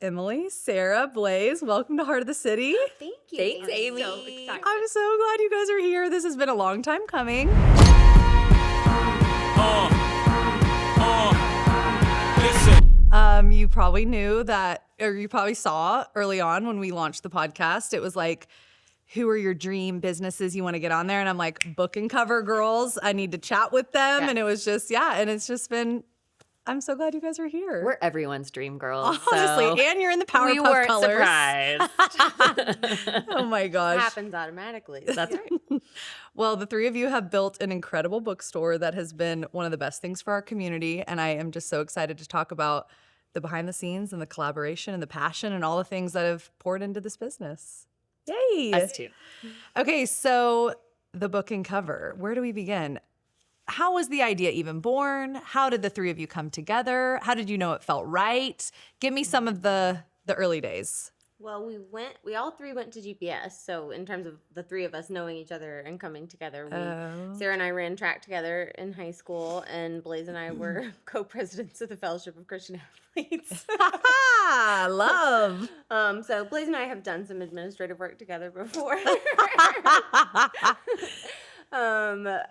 Emily, Sarah, Blaes, welcome to Heart of the City. Thank you. Thanks, I'm Amy. so excited. I'm so glad you guys are here. This has been a long time coming. Listen. You probably knew that, or you probably saw early on when we launched the podcast, it was like, who are your dream businesses you want to get on there? And I'm like, book and cover girls. I need to chat with them. Yes. And it was just, and it's just been, I'm so glad you guys are here. We're everyone's dream girls. Honestly, so and you're in the Powerpuff we weren't colors. surprised. Oh my It gosh. happens automatically. That's right. Well, the three of you have built an incredible bookstore that has been one of the best things for our community. And I am just so excited to talk about the behind the scenes and the collaboration and the passion and all the things that have poured into this business. Yay. Us too. Okay, so the book and cover. Where do we begin? How was the idea even born? How did the three of you come together? How did you know it felt right? Give me some of the early days. Well, we all three went to GPS. So in terms of the three of us knowing each other and coming together, Sarah and I ran track together in high school, and Blaze and I were co-presidents of the Fellowship of Christian Athletes. Love. So Blaze and I have done some administrative work together before.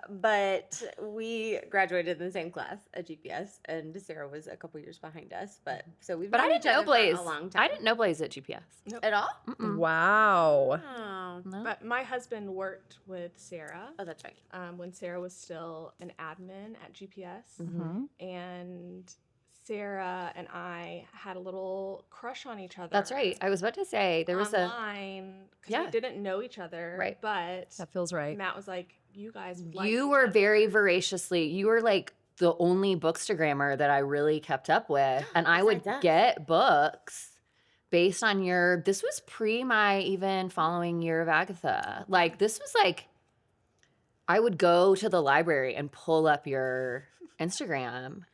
But we graduated in the same class at GPS, and Sarah was a couple years behind us. But we've But known I each didn't know other for Blaze. a long time. I didn't know Blaze at GPS. At all. Wow. Oh, No? But my husband worked with Sarah oh, that's right. when Sarah was still an admin at GPS. Mm-hmm. And Sarah and I had a little crush on each other. That's right. I was about to say there was online, because Yeah. we didn't know each other. Right. But That feels right. Matt was like, you guys like you each were other. very voraciously. You were like the only bookstagrammer that I really kept up with, and I would Besides us. get books based on your. This was pre my even following Year of Agatha. Like this was like, I would go to the library and pull up your Instagram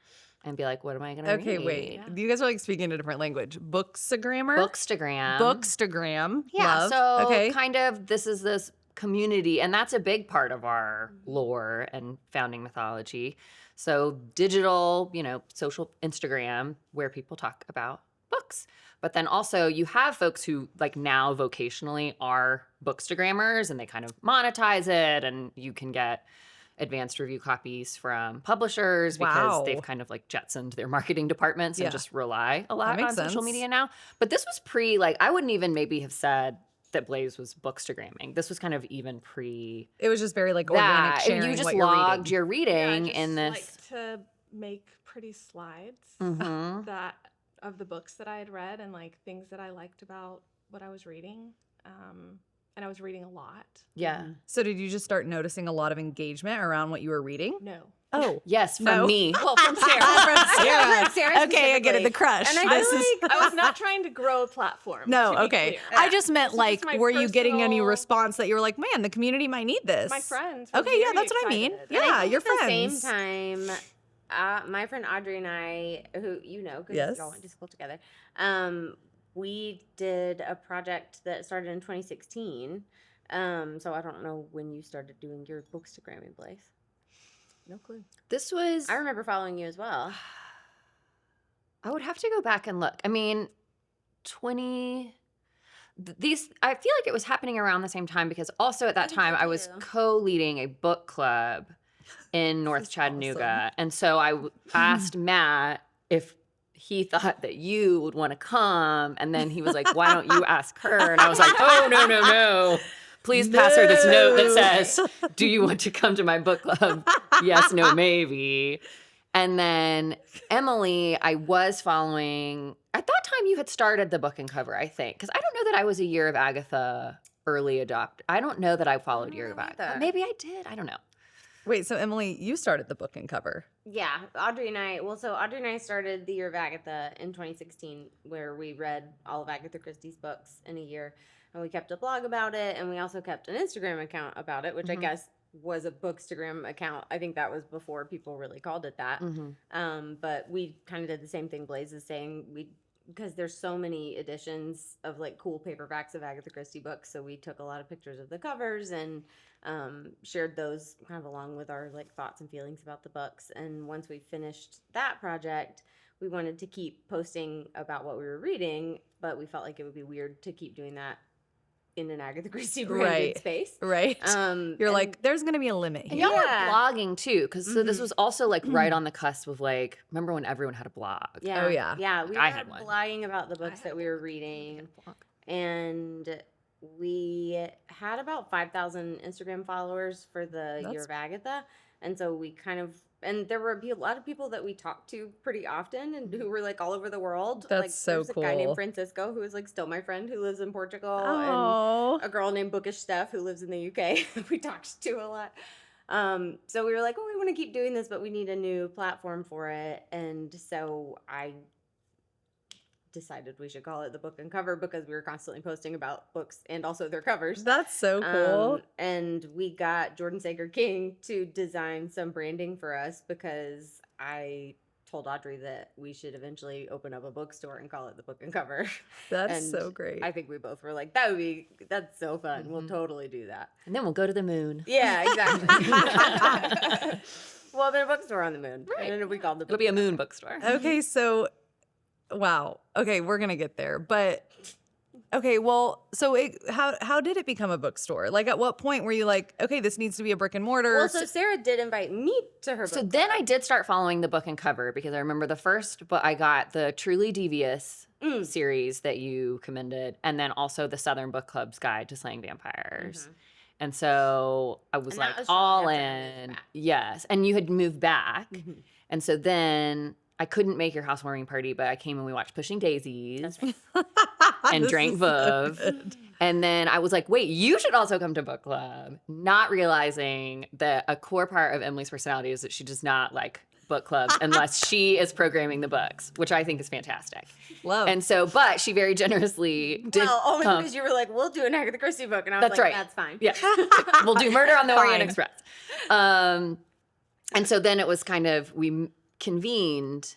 and be like, "What am I gonna Okay, read?" wait. You guys are like speaking a different language. Bookstagrammer? Bookstagram. Bookstagram. Yeah, Love. so okay. kind of this community, and that's a big part of our lore and founding mythology. So digital, social Instagram where people talk about books. But then also you have folks who like now vocationally are bookstagrammers and they kind of monetize it, and you can get advanced review copies from publishers Wow. because they've kind of like jettisoned their marketing departments Yeah. and just rely a lot on makes social sense. media now. But this was pre, like, I wouldn't even maybe have said that Blaze was bookstagramming. This was kind of even pre It was just very like organic that. sharing You just what you're logged reading. your reading I just in this. like to make pretty slides Mhm. that of the books that I had read and like things that I liked about what I was reading. And I was reading a lot. Yeah. So did you just start noticing a lot of engagement around what you were reading? No. Oh. Yes, from No. me. Well, from Sarah. From Sarah. From Sarah Okay, I get it. The specifically. crush. And I This feel is I was not trying to grow a platform. no, to be okay. clear. I just meant This is like, just my were you getting any personal- response that you were like, man, the community might need this? My friends. Were Okay, yeah, very that's what I mean. excited. Yeah, And I think your at the friends. same time, my friend Audrey and I, who you know, because Yes. y'all went to school together, we did a project that started in 2016. So I don't know when you started doing your bookstagramming, Blaze. No clue. This was, I remember following you as well. I would have to go back and look. I mean, these, I feel like it was happening around the same time because also at that think so time I was too. co-leading a book club in North is Chattanooga. And so I asked Matt if he thought that you would want to come. And then he was like, why don't you ask her? And I was like, oh, no. Please pass her this note that says, do you want to come to my book club? Yes, no, maybe. And then Emily, I was following. At that time, you had started the book and cover, I think. Because I don't know that I was a Year of Agatha early adopter. I don't know that I followed Year of know Agatha. either. Maybe I did. I don't know. Wait, so Emily, you started the book and cover. Yeah, Audrey and I started the Year of Agatha in 2016, where we read all of Agatha Christie's books in a year. And we kept a blog about it, and we also kept an Instagram account about it, which I guess was a bookstagram account. I think that was before people really called it that. But we kind of did the same thing Blaze is saying. Because there's so many editions of like cool paperbacks of Agatha Christie books, so we took a lot of pictures of the covers and shared those kind of along with our like thoughts and feelings about the books. And once we finished that project, we wanted to keep posting about what we were reading, but we felt like it would be weird to keep doing that in an Agatha Christie branded Right. space. Right. You're and- like, there's going to be a limit And here. y'all Yeah. were blogging too, because so this was also like right on the cusp of like, remember when everyone had a blog? Yeah. Oh, yeah. Yeah. We I were had one. blogging about the books that we were reading. And we had about 5,000 Instagram followers for the Year That's- of Agatha. And so we kind of, and there were a lot of people that we talked to pretty often and who were like all over the world. That's like, so there's a guy named cool. Francisco who is like still my friend who lives in Portugal. Oh. And a girl named Bookish Steph who lives in the UK. We talked to a lot. So we were like, oh, we want to keep doing this, but we need a new platform for it. And so I decided we should call it the Book and Cover because we were constantly posting about books and also their covers. That's so cool. And we got Jordan Sager King to design some branding for us because I told Audrey that we should eventually open up a bookstore and call it the Book and Cover. That's and so great. I think we both were like, that's so fun. We'll totally do that. And then we'll go to the moon. Yeah, exactly. We'll open a bookstore on the moon. Right. And it'll be called the It'll be a moon bookstore. Okay, so wow. Okay, we're gonna get there, but okay. Well, so how did it become a bookstore? Like, at what point were you like, okay, this needs to be a brick and mortar? Well, so Sarah did invite me to her So book then club. I did start following the Book and Cover because I remember the first book I got, the Truly Devious series that you commended, and then also the Southern Book Club's Guide to Slaying Vampires. And so I was And that like was all shortly after I moved in. back. Yes. And you had moved back. Mhm. And so then I couldn't make your housewarming party, but I came and we watched Pushing Daisies That's right. and This drank is so Veuve. good. And then I was like, wait, you should also come to book club. Not realizing that a core part of Emily's personality is that she does not like book clubs unless she is programming the books, which I think is fantastic. Love. And so, but she very generously did Well, only come. because you were like, we'll do an Agatha Christie book. And I was That's like, right. that's fine. Yeah. We'll do Murder on the Orient Fine. Express. And so then it was kind of, we convened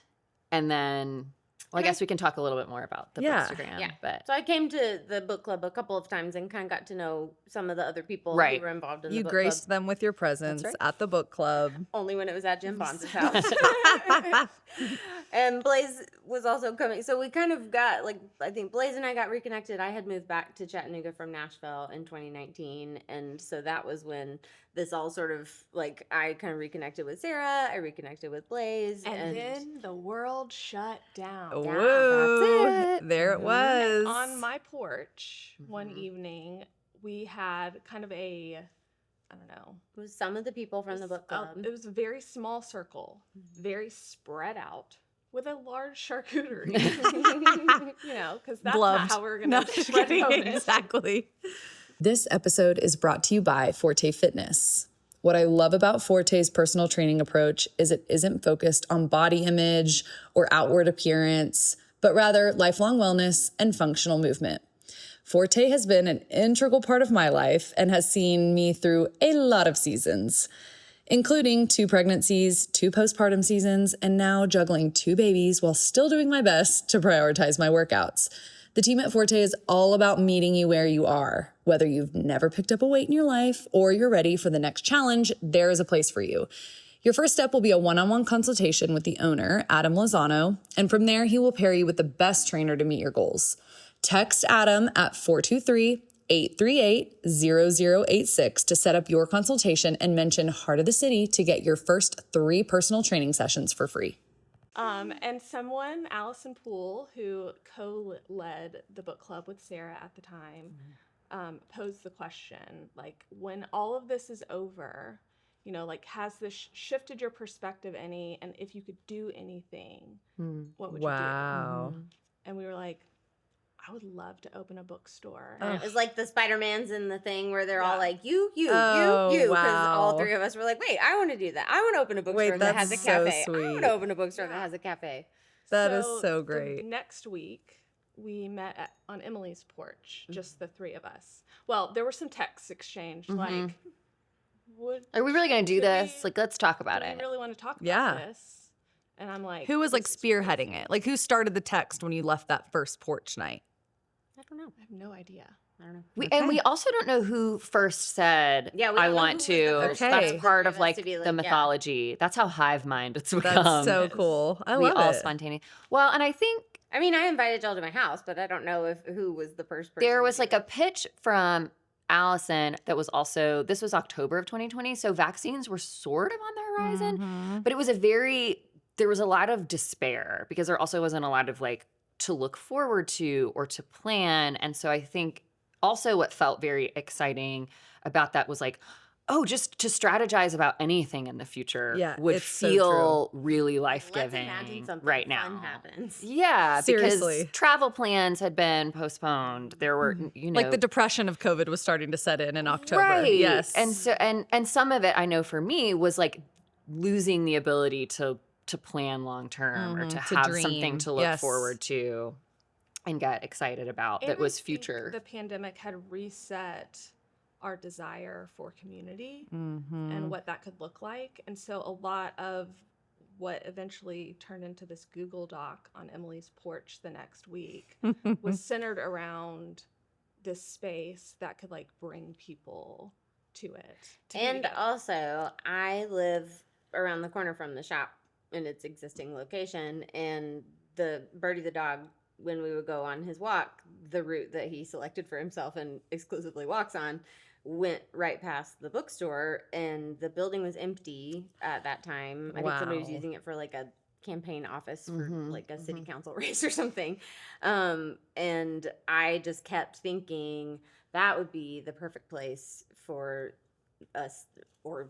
and then, well, I guess we can talk a little bit more about the Yeah. Bookstagram. Yeah. But So I came to the book club a couple of times and kind of got to know some of the other people Right. who were involved in you the book graced club. them with your presence right. at the book club. Only when it was at Jim Bonds' house. And Blaze was also coming. So we kind of got, like, I think Blaze and I got reconnected. I had moved back to Chattanooga from Nashville in 2019. And so that was when this all sort of, like, I kind of reconnected with Sarah. I reconnected with Blaze. And then the world shut down. Whoa. that's it. There it was. On my porch one evening, we had kind of a, I don't know. it was some of the people from the book club. It was a very small circle, very spread out, with a large charcuterie. You know, because that's Gloved. not how we're going No, to just spread kidding. bonus. Exactly. This episode is brought to you by Forte Fitness. What I love about Forte's personal training approach is it isn't focused on body image or outward appearance, but rather lifelong wellness and functional movement. Forte has been an integral part of my life and has seen me through a lot of seasons, including 2 pregnancies, 2 postpartum seasons, and now juggling 2 babies while still doing my best to prioritize my workouts. The team at Forte is all about meeting you where you are. Whether you've never picked up a weight in your life or you're ready for the next challenge, there is a place for you. Your first step will be a one-on-one consultation with the owner, Adam Lozano, and from there, he will pair you with the best trainer to meet your goals. Text Adam at 423-838-0086 to set up your consultation and mention Heart of the City to get your first 3 personal training sessions for free. And someone, Allison Poole, who co-led the book club with Sarah at the time, posed the question, like, when all of this is over, you know, like, has this shifted your perspective any? And if you could do anything, what would you do? Wow. And we were like, I would love to open a bookstore. And it was like the Spider-Mans in the thing where they're all Yeah. like, you, Oh, because wow. all 3 of us were like, wait, I want to do that. I want to open a bookstore Wait, that has a that's so cafe. I want sweet. to open a bookstore that has a cafe. That is so the great. next week, we met on Emily's porch, just the 3 of us. Well, there were some texts exchanged, like, are we really going to do Should this? we- Like, let's talk about do it. we really want to talk about Yeah. this? And I'm like, Who was like this is spearheading it? Like, who started the text when you left that first porch night? I don't know. I have no idea. I don't know. And we also don't know who first said, Yeah, we I don't know want who was to. the first Okay. That's person part for of us like to be the yeah. mythology. That's how hive mind it's become. That's so Yes. cool. I we love all it. spontaneous. Well, and I think I mean, I invited y'all to my house, but I don't know who was the first person. there to was do like a it. pitch from Allison that was also, this was October of 2020. So vaccines were sort of on the horizon, Mhm. but it was there was a lot of despair because there also wasn't a lot of like to look forward to or to plan. And so I think also what felt very exciting about that was like, oh, just to strategize about anything in the future Yeah, would it's so feel really Let's life-giving imagine something right fun now. happens. Yeah, Seriously. because travel plans had been postponed. There were, you know, Like the depression of COVID was starting to set in October. right. Yes. And so and some of it I know for me was like losing the ability to plan long term or to To have dream. something to look Yes. forward to and get excited about And that was I think future. the pandemic had reset our desire for community Mm-hmm. and what that could look like. And so a lot of what eventually turned into this Google Doc on Emily's porch the next week was centered around this space that could like bring people to it. to be And together. also, I live around the corner from the shop in its existing location, and the Birdie the dog, when we would go on his walk, the route that he selected for himself and exclusively walks on went right past the bookstore, and the building was empty at that time. I think somebody was Wow. using it for like a campaign office for Mhm, like a city council race or something. And I just kept thinking that would be the perfect place for us or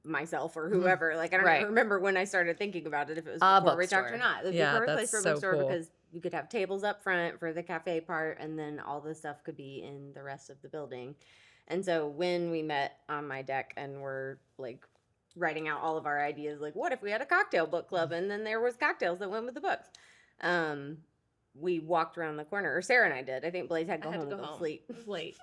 myself or whoever. Like I don't Right. even remember when I started thinking about it, if it was A before we talked or bookstore. not. It would Yeah, be a perfect place that's for a so bookstore cool. because you could have tables up front for the cafe part, and then all the stuff could be in the rest of the building. And so when we met on my deck and were like writing out all of our ideas, like what if we had a cocktail book club and then there was cocktails that went with the books. We walked around the corner, or Sarah and I did. I think Blaze had to I go had home to and go go home. sleep. It was late.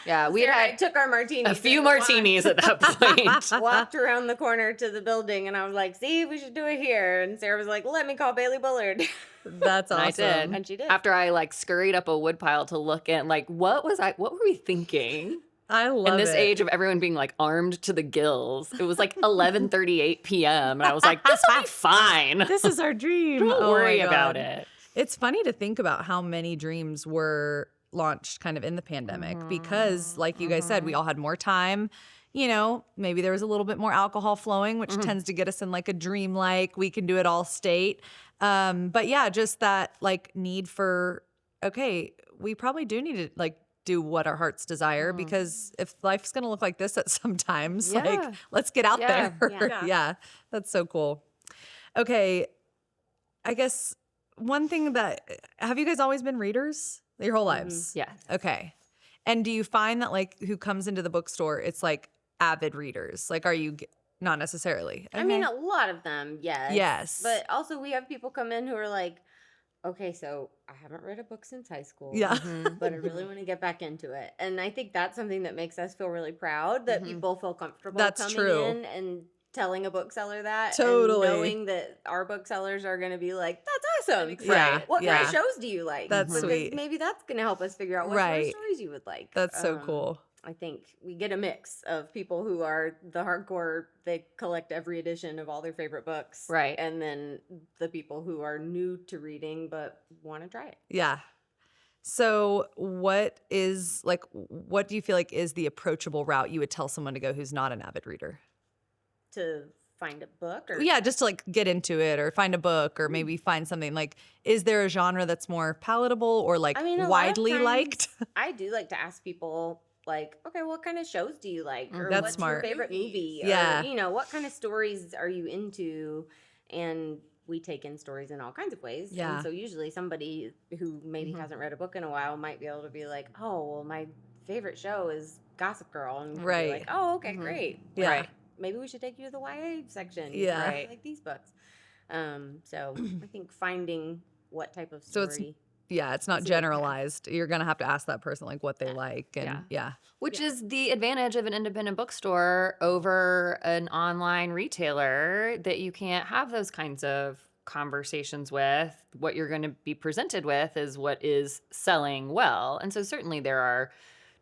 Yeah, we Sarah and I had took our martinis. a few and martinis at that point. walked around the corner to the building, and I was like, see, we should do it here. And Sarah was like, let me call Bailey Bullard. That's And I awesome. did. And she did. After I like scurried up a woodpile to look at like what were we thinking? I love In this it. age of everyone being like armed to the gills, it was like 11:38 p.m. and I was like, "This will be fine. This is our dream. Don't Oh worry my about God. it." It's funny to think about how many dreams were launched kind of in the pandemic because, like you guys said, we all had more time. You know, maybe there was a little bit more alcohol flowing, which tends to get us in like a dream-like, we can do it all state. But yeah, just that like need for, okay, we probably do need to like do what our hearts desire because if life's gonna look like this at some times, like Yeah. let's get out Yeah. there. Yeah. Yeah, that's so cool. Okay, I guess one thing have you guys always been readers your whole lives? Yes. Okay. And do you find that like who comes into the bookstore, it's like avid readers? Like, are you not necessarily? I mean, Okay. a lot of them, yes. Yes. But also, we have people come in who are like, okay, so I haven't read a book since high school. Yeah. But I really want to get back into it. And I think that's something that makes us feel really proud that people feel comfortable That's coming true. in and telling a bookseller that. Totally. And knowing that our booksellers are going to be like, that's awesome. Yeah, What kind yeah. of shows do you like? That's Because sweet. maybe that's going to help us figure out what sort of Right. stories you would like. That's so cool. I think we get a mix of people who are the hardcore, they collect every edition of all their favorite books. Right. And then the people who are new to reading but want to try it. Yeah. So what do you feel like is the approachable route you would tell someone to go who's not an avid reader? To find a book or Yeah, just to like get into it or find a book or maybe find something like, is there a genre that's more palatable or like I mean, a lot of widely times liked? I do like to ask people like, okay, what kind of shows do you like? Or That's what's smart. your favorite movie? Yeah. Or, what kind of stories are you into? And we take in stories in all kinds of ways. Yeah. And so usually somebody who maybe hasn't read a book in a while might be able to be like, oh, well, my favorite show is Gossip Girl. And we can be Right. like, oh, okay, great. Yeah. Right. Maybe we should take you to the YA section. Yeah. Right. Like these books. So I think finding what type of So story. it's Yeah, it's not See what you have. generalized. You're going to have to ask that person like what they like and yeah. Which is the advantage of an independent bookstore over an online retailer, that you can't have those kinds of conversations with, what you're going to be presented with is what is selling well. And so certainly there are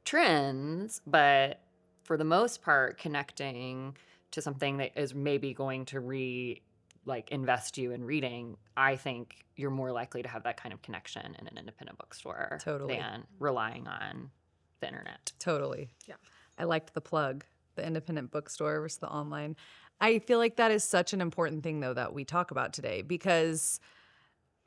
trends, but for the most part, connecting to something that is maybe going to invest you in reading, I think you're more likely to have that kind of connection in an independent bookstore Totally. than relying on the internet. Totally. Yeah. I liked the plug, the independent bookstore versus the online. I feel like that is such an important thing, though, that we talk about today because,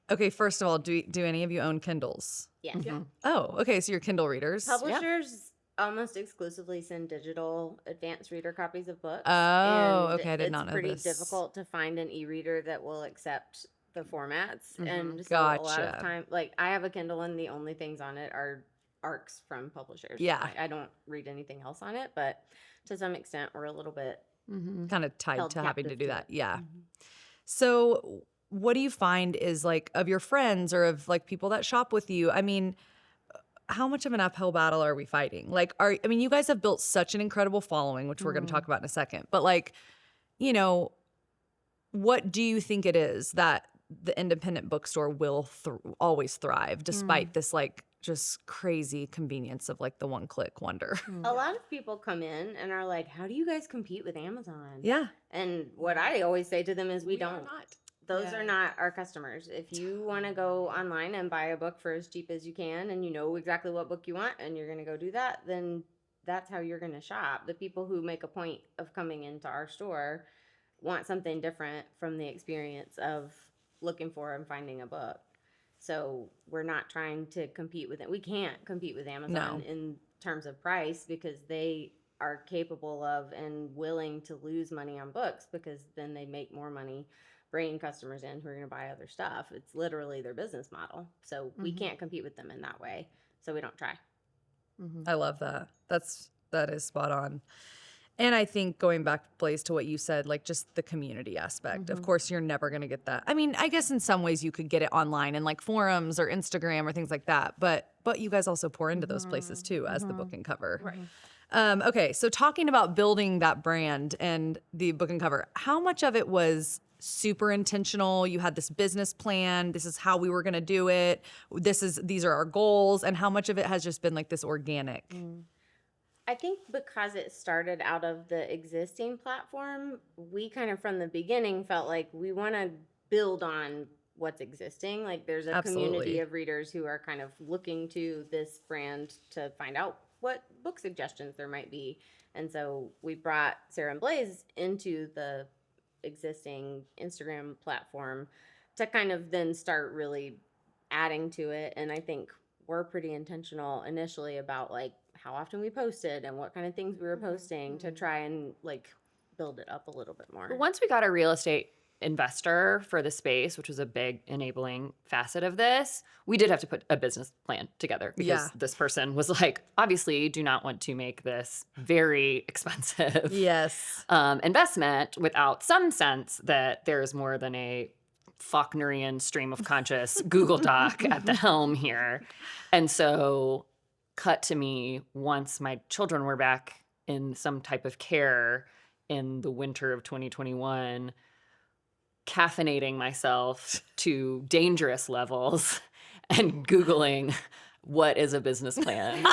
okay, first of all, do any of you own Kindles? Yes. Yeah. Oh, okay, so you're Kindle readers. Publishers almost exclusively send digital advanced reader copies of books. Oh, and okay, I did not know It's pretty this. difficult to find an e-reader that will accept the formats. Mhm. And so a lot Gotcha. of time, like I have a Kindle and the only things on it are arcs from publishers. Yeah. I don't read anything else on it, but to some extent we're a little bit Mm-hmm. Kind of tied held to having to captive do to that. it. Yeah. So, what do you find is like of your friends or of like people that shop with you? I mean, how much of an uphill battle are we fighting? Like, you guys have built such an incredible following, which we're going to talk about in a second. But like, you know, what do you think it is that the independent bookstore will always thrive despite this like just crazy convenience of like the one-click wonder? A lot of people come in and are like, how do you guys compete with Amazon? Yeah. And what I always say to them is we are don't. not. Those Yeah. are not our customers. If you want to go online and buy a book for as cheap as you can and you know exactly what book you want and you're going to go do that, then that's how you're going to shop. The people who make a point of coming into our store want something different from the experience of looking for and finding a book. So we're not trying to compete with it. We can't compete with Amazon in terms of price because they are capable of and willing to lose money on books because then they make more money bringing customers in who are going to buy other stuff. It's literally their business model. So we can't compete with them in that way. So we don't try. I love that. That is spot on. And I think going back, Blaze, to what you said, like just the community aspect. Of course, you're never going to get that. I mean, I guess in some ways you could get it online in like forums or Instagram or things like that. But you guys also pour into those places too as the book and cover. Right. Okay, so talking about building that brand and the book and cover, how much of it was super intentional? You had this business plan. This is how we were going to do it. These are our goals. And how much of it has just been like this organic? I think because it started out of the existing platform, we kind of from the beginning felt like we want to build on what's existing. Like there's a Absolutely. community of readers who are kind of looking to this brand to find out what book suggestions there might be. And so we brought Sarah and Blaze into the existing Instagram platform to kind of then start really adding to it. And I think we're pretty intentional initially about like how often we posted and what kind of things we were posting to try and like build it up a little bit more. But once we got a real estate investor for the space, which was a big enabling facet of this, we did have to put a business plan together because this person was like, obviously, you do not want to make this very expensive Yes. investment without some sense that there's more than a Faulknerian stream of conscious Google Doc at the helm here. And so cut to me once my children were back in some type of care in the winter of 2021, caffeinating myself to dangerous levels and Googling what is a business plan?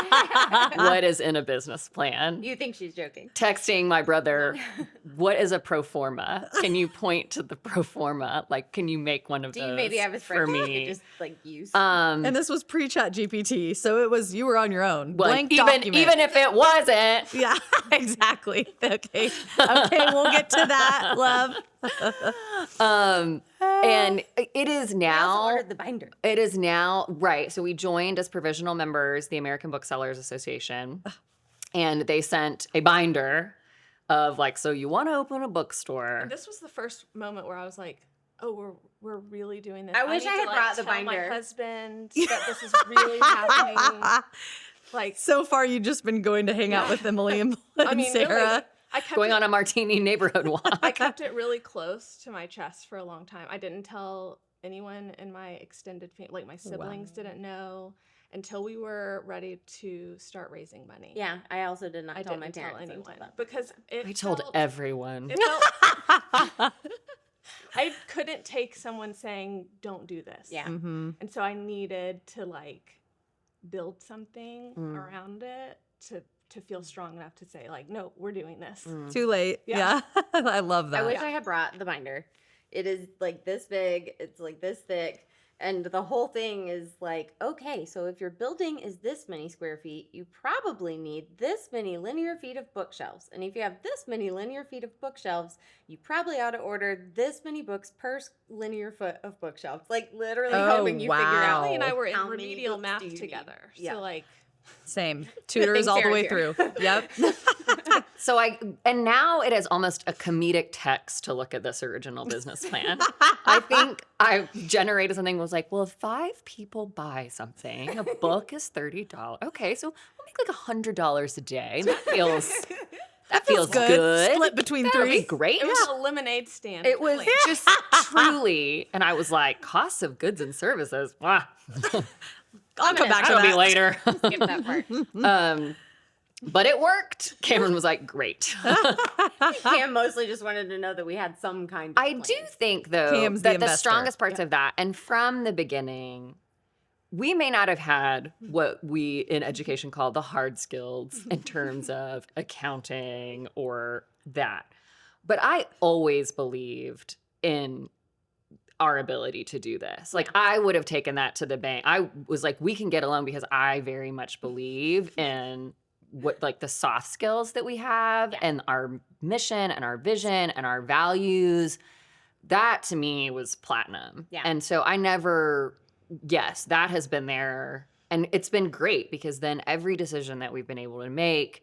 What is in a business plan? You think she's joking? Texting my brother, what is a pro forma? Can you point to the pro forma? Like, can you make one of Do those you maybe have a for spreadsheet you me? could just like use? And this was pre-chat GPT, so you were on your own. Like, Blank document. even if it wasn't, Yeah, exactly. Okay, we'll get to that, love. and it is I also now. ordered the binder. It is now, right. So we joined as provisional members, the American Booksellers Association, and they sent a binder of like, so you want to open a bookstore. And this was the first moment where I was like, oh, we're really doing this. I wish need I to, had like, brought the tell binder. my husband that this is really happening. Like, So far, you've just been going to hang out with Emily and I mean, Sarah. really, I kept Going it, on a martini neighborhood walk. I kept it really close to my chest for a long time. I didn't tell anyone in my extended family, like my siblings didn't know until we were ready to start raising money. Yeah, I also did not I tell didn't my tell parents anyone until that. because it I told felt, everyone. it felt I couldn't take someone saying, don't do this. Yeah. Mm-hmm. And so I needed to like build something Mm. around it to feel strong enough to say like, no, we're doing this. Too late. Yeah. Yeah. I love that. I wish I had brought the binder. It is like this big, it's like this thick, and the whole thing is like, okay, so if your building is this many square feet, you probably need this many linear feet of bookshelves. And if you have this many linear feet of bookshelves, you probably ought to order this many books per linear foot of bookshelves. Like literally Oh, helping you figure out. wow. Kelly and I were in How many remedial books do math you need? together. Yeah. So like, Same. Tutors thing all the Sarah's way here. through. Yep. So and now it is almost a comedic text to look at this original business plan. I think I generated something that was like, well, if 5 people buy something, a book is $30. Okay, so we'll make like $100 a day. That feels good. Split between That would be 3. great. it was a lemonade stand. It was Like, just truly, and I was like, costs of goods and services. Wow. I'll come back to That'll be that. later. Skip that part. But it worked. Cameron was like, great. Cam mostly just wanted to know that we had some kind of I plan. do think, though, Cam's the that the investor. strongest parts of that, and from the beginning, we may not have had what we in education call the hard skills in terms of accounting or that. But I always believed in our ability to do this. Like, I would have taken that to the bank. I was like, we can get a loan because I very much believe in what, like, the soft skills that we have and our mission and our vision and our values. That to me was platinum. Yeah. And so I never, yes, that has been there. And it's been great because then every decision that we've been able to make,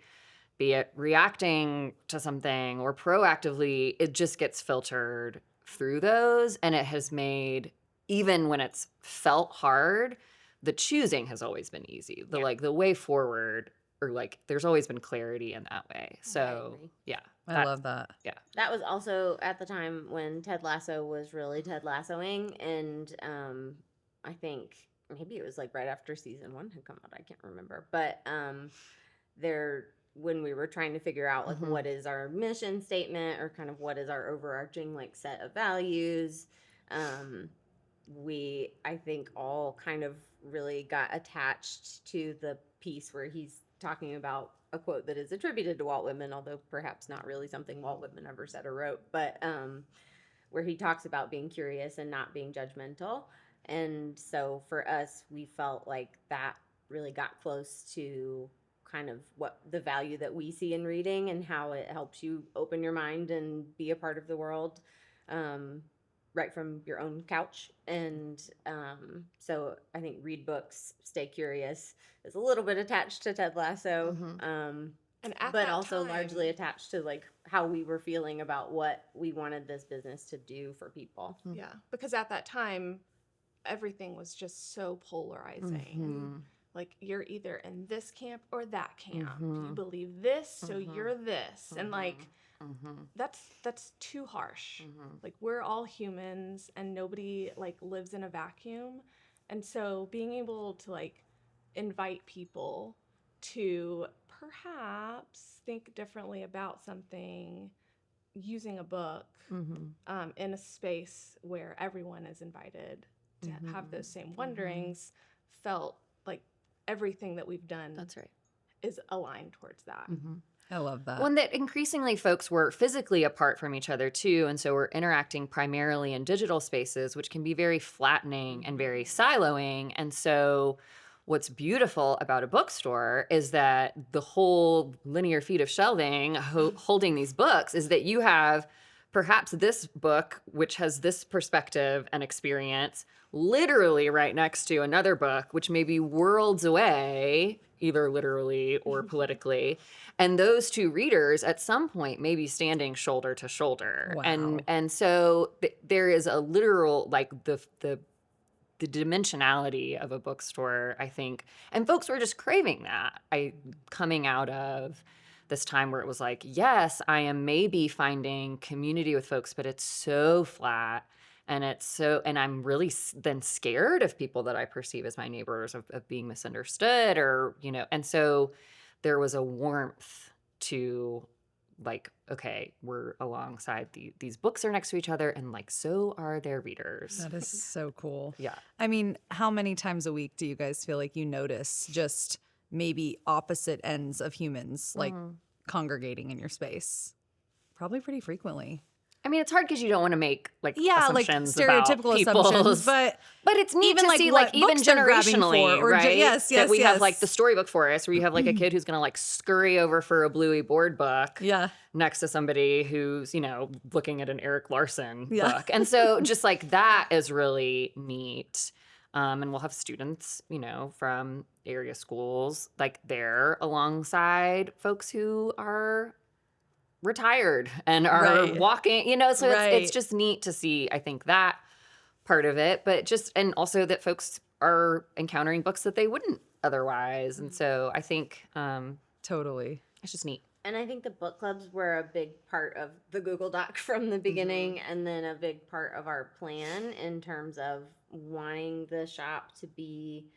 be it reacting to something or proactively, it just gets filtered through those. And it has made, even when it's felt hard, the choosing has always been easy. The way forward, or like there's always been clarity in that way. So agree. yeah. I love that. Yeah. That was also at the time when Ted Lasso was really Ted Lassoing, and I think maybe it was like right after season 1 had come out. I can't remember, but when we were trying to figure out like what is our mission statement or kind of what is our overarching like set of values, we I think all kind of really got attached to the piece where he's talking about a quote that is attributed to Walt Whitman, although perhaps not really something Walt Whitman ever said or wrote, but where he talks about being curious and not being judgmental. And so for us, we felt like that really got close to kind of what the value that we see in reading and how it helps you open your mind and be a part of the world right from your own couch. And so I think read books, stay curious is a little bit attached to Ted Lasso. and at But that also time- largely attached to like how we were feeling about what we wanted this business to do for people. Yeah, because at that time, everything was just so polarizing. Like, you're either in this camp or that camp. You believe this, so you're this. And like, that's too harsh. Like, we're all humans and nobody like lives in a vacuum. And so being able to like invite people to perhaps think differently about something using a book in a space where everyone is invited to have those same wonderings felt like everything that we've done That's right. is aligned towards that. I love that. One that increasingly folks were physically apart from each other too, and so we're interacting primarily in digital spaces, which can be very flattening and very siloing. And so what's beautiful about a bookstore is that the whole linear feet of shelving holding these books is that you have perhaps this book, which has this perspective and experience, literally right next to another book, which may be worlds away, either literally or politically. And those two readers at some point may be standing shoulder to shoulder. Wow. And so there is a literal, like the dimensionality of a bookstore, I think. And folks were just craving that. Coming out of this time where it was like, yes, I am maybe finding community with folks, but it's so flat. And I'm really then scared of people that I perceive as my neighbors of being misunderstood or, and so there was a warmth to like, okay, we're alongside these books are next to each other, and like so are their readers. That is so cool. Yeah. I mean, how many times a week do you guys feel like you notice just maybe opposite ends of humans like congregating in your space? Probably pretty frequently. I mean, it's hard because you don't want to make like Yeah, like assumptions stereotypical about people's, assumptions, but it's neat even to like see what like even books they're grabbing generationally, for, or right? yes, that we have like the yes. storybook forest where you have like a kid who's gonna like scurry over for a Bluey board book, Yeah. next to somebody who's looking at an Eric Larson Yeah. book, and so just like that is really neat. And we'll have students, from area schools like there alongside folks who are retired and are Right. walking, so it's Right. just neat to see, I think, that part of it, but and also that folks are encountering books that they wouldn't otherwise. And so I think Totally. it's just neat. And I think the book clubs were a big part of the Google Doc from the beginning, and then a big part of our plan in terms of wanting the shop to be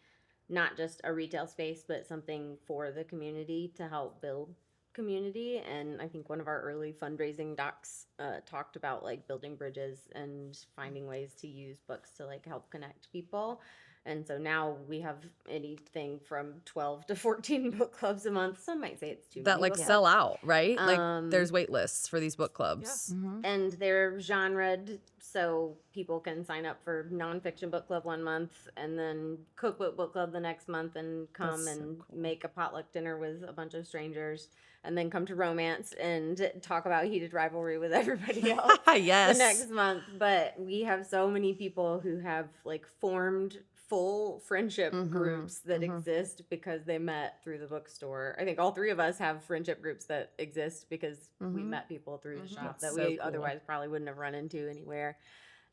not just a retail space, but something for the community to help build community. And I think one of our early fundraising docs talked about like building bridges and finding ways to use books to like help connect people. And so now we have anything from 12 to 14 book clubs a month. Some might say it's too That many like book sell out, right? Like Um, there's wait lists for these book clubs. and they're genred, so people can sign up for nonfiction book club one month and then cookbook book club the next month and come That's so and cool. make a potluck dinner with a bunch of strangers and then come to romance and talk about heated rivalry with everybody else Yes. the next month. But we have so many people who have like formed full friendship groups that exist because they met through the bookstore. I think all three of us have friendship groups that exist because we met people through the shop That's that so we cool. otherwise probably wouldn't have run into anywhere.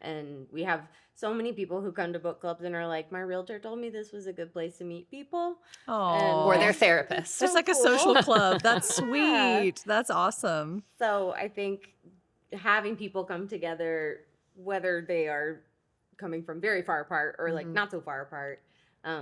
And we have so many people who come to book clubs and are like, my realtor told me this was a good place to meet people. Oh, Or their therapist. It's so like a cool. social club. That's Yeah. sweet. That's awesome. So I think having people come together, whether they are coming from very far apart or like not so far apart,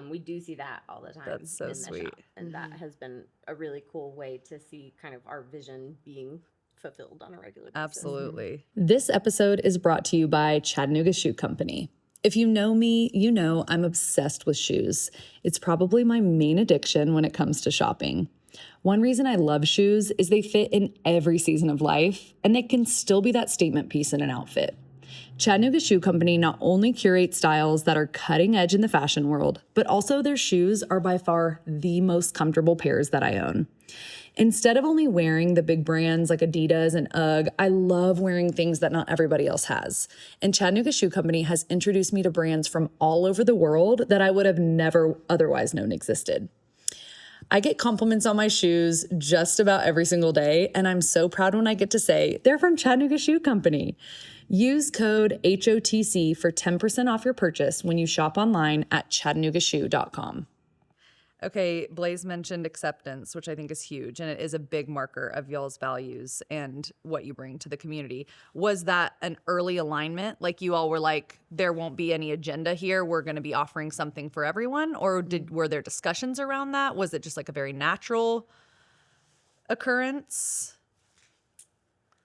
we do see that all the time. That's so in the sweet. shop. And that has been a really cool way to see kind of our vision being fulfilled on a regular basis. Absolutely. This episode is brought to you by Chattanooga Shoe Company. If you know me, you know I'm obsessed with shoes. It's probably my main addiction when it comes to shopping. One reason I love shoes is they fit in every season of life, and they can still be that statement piece in an outfit. Chattanooga Shoe Company not only curates styles that are cutting edge in the fashion world, but also their shoes are by far the most comfortable pairs that I own. Instead of only wearing the big brands like Adidas and UGG, I love wearing things that not everybody else has. And Chattanooga Shoe Company has introduced me to brands from all over the world that I would have never otherwise known existed. I get compliments on my shoes just about every single day, and I'm so proud when I get to say they're from Chattanooga Shoe Company. Use code HOTC for 10% off your purchase when you shop online at chattanoogashoe.com. Okay, Blaze mentioned acceptance, which I think is huge, and it is a big marker of y'all's values and what you bring to the community. Was that an early alignment? Like you all were like, there won't be any agenda here. We're going to be offering something for everyone? Or were there discussions around that? Was it just like a very natural occurrence?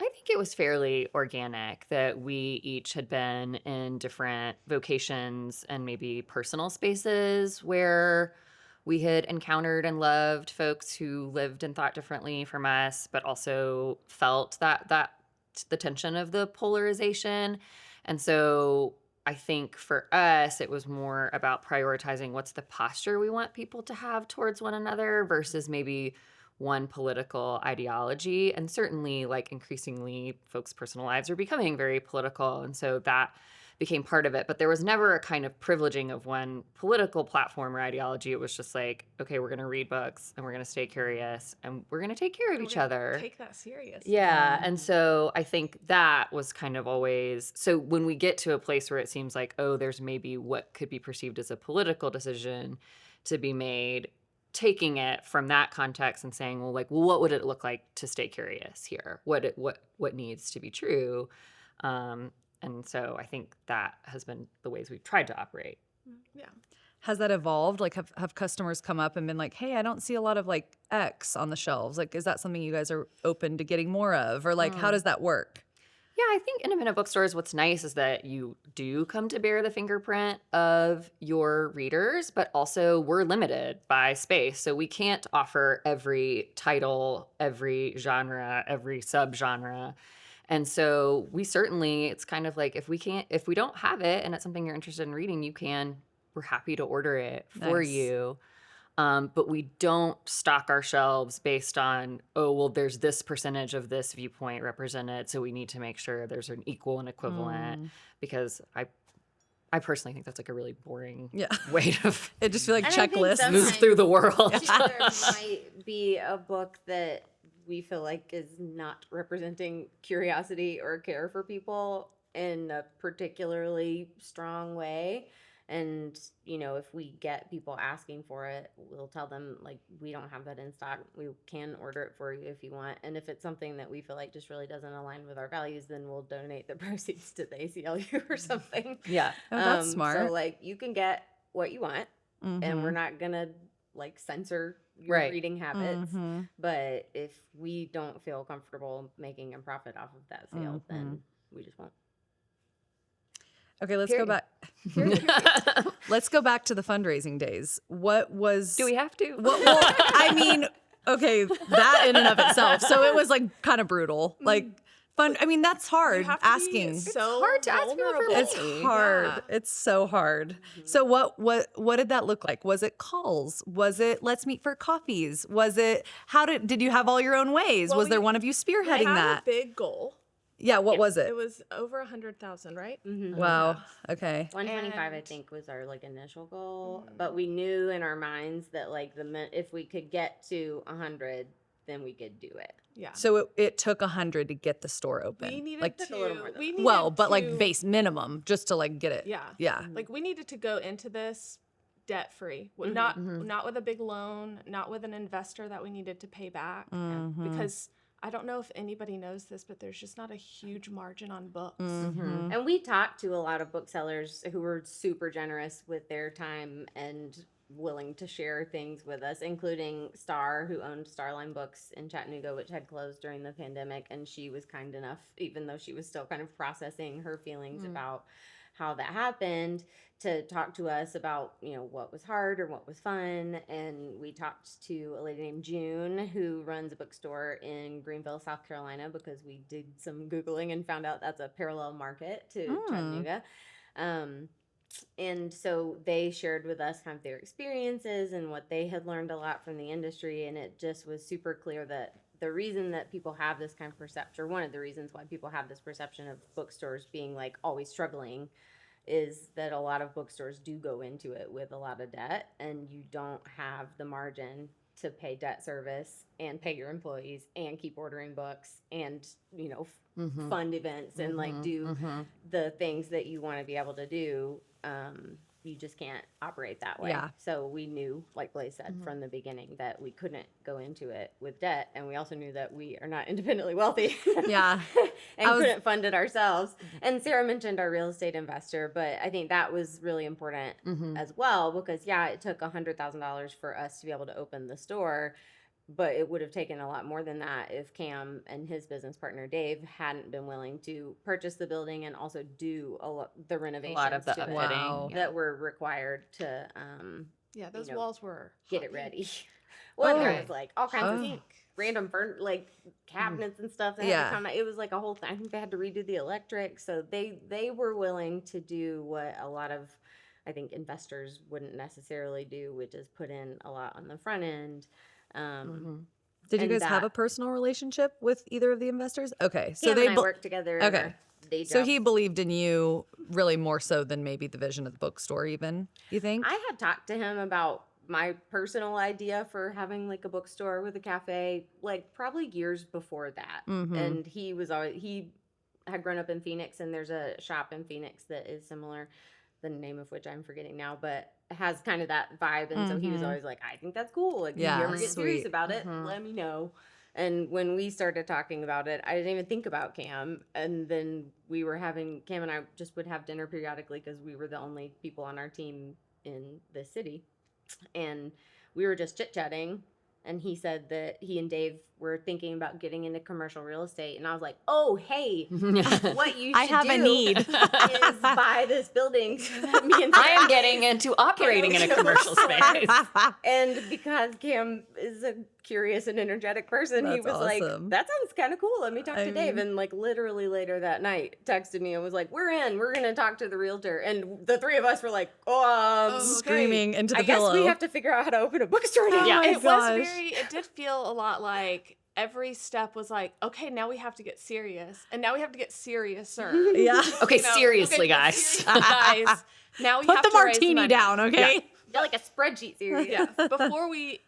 I think it was fairly organic that we each had been in different vocations and maybe personal spaces where we had encountered and loved folks who lived and thought differently from us, but also felt that the tension of the polarization. And so I think for us, it was more about prioritizing what's the posture we want people to have towards one another versus maybe one political ideology. And certainly, like, increasingly, folks' personal lives are becoming very political. And so that became part of it. But there was never a kind of privileging of one political platform or ideology. It was just like, okay, we're going to read books and we're going to stay curious and we're going to take care of each other. Take that serious. Yeah. And so I think that was kind of always, so when we get to a place where it seems like, oh, there's maybe what could be perceived as a political decision to be made, taking it from that context and saying, well, like, well, what would it look like to stay curious here? What needs to be true? And so I think that has been the ways we've tried to operate. Yeah. has that evolved? Like, have customers come up and been like, hey, I don't see a lot of like X on the shelves. Like, is that something you guys are open to getting more of? Or like, how does that work? Yeah, I think independent bookstores, what's nice is that you do come to bear the fingerprint of your readers, but also we're limited by space. So we can't offer every title, every genre, every subgenre. And so we certainly, it's kind of like if we don't have it and it's something you're interested in reading, we're happy to order it for Nice. you. But we don't stock our shelves based on, oh, well, there's this percentage of this viewpoint represented, so we need to make sure there's an equal and equivalent. Because I personally think that's like a really boring Yeah. way to It just feel like And I think checklists. move through the world. too, there might be a book that we feel like is not representing curiosity or care for people in a particularly strong way. And, you know, if we get people asking for it, we'll tell them, like, we don't have that in stock. We can order it for you if you want. And if it's something that we feel like just really doesn't align with our values, then we'll donate the proceeds to the ACLU or something. Yeah. Oh, that's smart. So, like, you can get what you want, and we're not going to, like, censor your Right. reading habits. Mm-hmm. But if we don't feel comfortable making a profit off of that sale, then we just won't. Okay, let's go back. Let's go back to the fundraising days. What was? Do we have to? Well, I mean, okay, that in and of itself. So it was like kind of brutal. Like fun. I mean, that's hard. You have to be Asking. so hard to ask people for vulnerable. money. It's hard. Yeah. It's so hard. So what did that look like? Was it calls? Was it let's meet for coffees? Was it did you have all your own ways? Well, was there we- one of you We spearheading had that? a big goal. Yeah, what was it? It was over 100,000, right? Wow. Okay. 125, I And- think, was our like initial goal, but we knew in our minds that like if we could get to 100, then we could do it. Yeah. So it took 100 to get the store open. We needed like Took a little more to. than We that. needed well, but to, like base minimum just to like get it. Yeah. Yeah. Like we needed to go into this debt free, Mm-hmm. not with a big loan, not with an investor that we needed to pay back, because I don't know if anybody knows this, but there's just not a huge margin on books. And we talked to a lot of booksellers who were super generous with their time and willing to share things with us, including Star, who owned Starline Books in Chattanooga, which had closed during the pandemic. And she was kind enough, even though she was still kind of processing her feelings about how that happened, to talk to us about, you know, what was hard or what was fun. And we talked to a lady named June who runs a bookstore in Greenville, South Carolina, because we did some Googling and found out that's a parallel market to Chattanooga. And so they shared with us kind of their experiences and what they had learned a lot from the industry. And it just was super clear that the reason that people have this kind of perception, or one of the reasons why people have this perception of bookstores being like always struggling, is that a lot of bookstores do go into it with a lot of debt, and you don't have the margin to pay debt service and pay your employees and keep ordering books and, you know, fund events and like do the things that you want to be able to do. You just can't operate that way. Yeah. So we knew, like Blaze said from the beginning, that we couldn't go into it with debt, and we also knew that we are not independently wealthy. Yeah. And couldn't fund it ourselves. And Sarah mentioned our real estate investor, but I think that was really important as well, because yeah, it took $100,000 for us to be able to open the store, but it would have taken a lot more than that if Cam and his business partner Dave hadn't been willing to purchase the building and also do the renovations of the to it upfitting. Wow. that were required to Yeah, those know, walls were get hot it ready. pink. Well, Oh. there was like all kinds Oh. of random like cabinets and stuff. That had Yeah. to come out. It was like a whole thing. I think they had to redo the electric. So they were willing to do what a lot of, I think, investors wouldn't necessarily do, which is put in a lot on the front end. Did you And guys have that- a personal relationship with either of the investors? Okay. So Cam they and I worked together. in okay. our day So jobs. he believed in you really more so than maybe the vision of the bookstore even, you think? I had talked to him about my personal idea for having like a bookstore with a cafe, like probably years before that. And he had grown up in Phoenix, and there's a shop in Phoenix that is similar, the name of which I'm forgetting now, but has kind of that vibe. And so he was always like, I think that's cool. Like, if Yeah, you ever get serious sweet. about it, let me know. And when we started talking about it, I didn't even think about Cam. And then Cam and I just would have dinner periodically because we were the only people on our team in the city. And we were just chit-chatting, and he said that he and Dave were thinking about getting into commercial real estate. And I was like, oh, hey, what you should I have a do need. is buy this building. Me and I am Sam getting into operating in a commercial space. And because Cam is a curious and energetic person, he That's was like, awesome. that sounds kind of cool. Let me talk I to Dave. mean- And like literally later that night texted me and was like, we're in, we're going to talk to the realtor. And the three of us were like, Okay. Screaming into the I guess pillow. we have to figure out how to open a bookstore now. Yeah. my It gosh. was it did feel a lot like every step was like, okay, now we have to get serious. And now we have to get seriouser. Yeah. Okay, You know, seriously, okay, guys. seriously, guys. Now we Put have the to raise martini money. down, okay? Yeah, like a spreadsheet series. Yeah. Before we